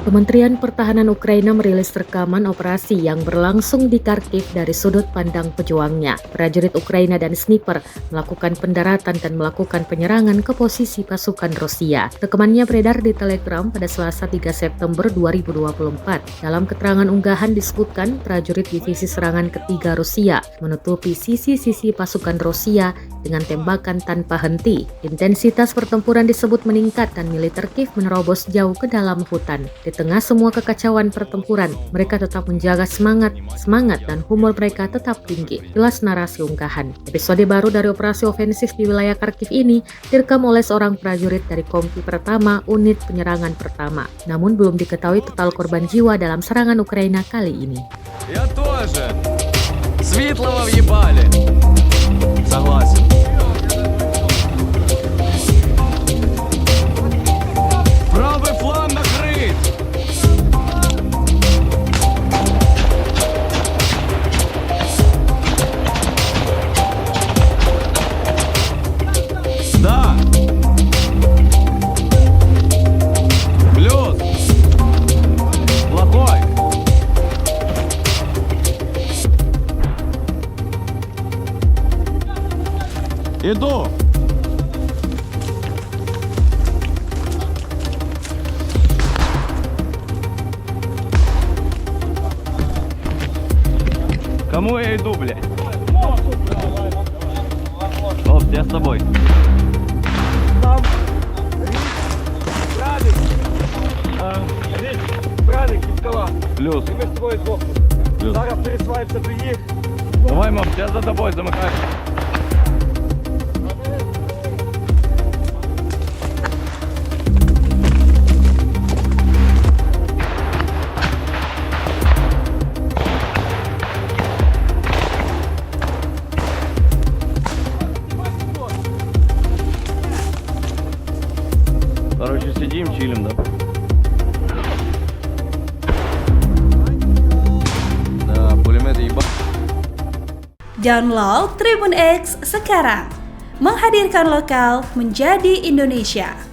Kementerian Pertahanan Ukraina merilis rekaman operasi yang berlangsung di Kharkiv dari sudut pandang pejuangnya. Prajurit Ukraina dan sniper melakukan pendaratan dan melakukan penyerangan ke posisi pasukan Rusia. Rekamannya beredar di Telegram pada Selasa 3 September 2024. Dalam keterangan unggahan disebutkan prajurit divisi serangan ketiga Rusia menutupi sisi-sisi pasukan Rusia dengan tembakan tanpa henti. Intensitas pertempuran disebut meningkat dan militer Kiev menerobos jauh ke dalam hutan. Di tengah semua kekacauan pertempuran, mereka tetap menjaga semangat dan humor mereka tetap tinggi. Jelas narasi unggahan. Episode baru dari operasi ofensif di wilayah Kharkiv ini direkam oleh seorang prajurit dari Kompi Pertama, unit penyerangan pertama. Namun belum diketahui total korban jiwa dalam serangan Ukraina kali ini. Я тоже. Светлого въебали. Согласен. Правый фланг накрыт. Да. Плюс. Плохой. Иду. Кому я иду, блядь? Оп, я с тобой. Там Радик, Радик, Кіпкала. Плюс. І ми з тобою двох. Плюс. Зараз пересуваємося до їх. Давай, мам, я за тобой замыкаю. Короче, сидим, чилим, да? Да, пулеметы ебать. Download Tribun X sekarang, menghadirkan lokal menjadi Indonesia.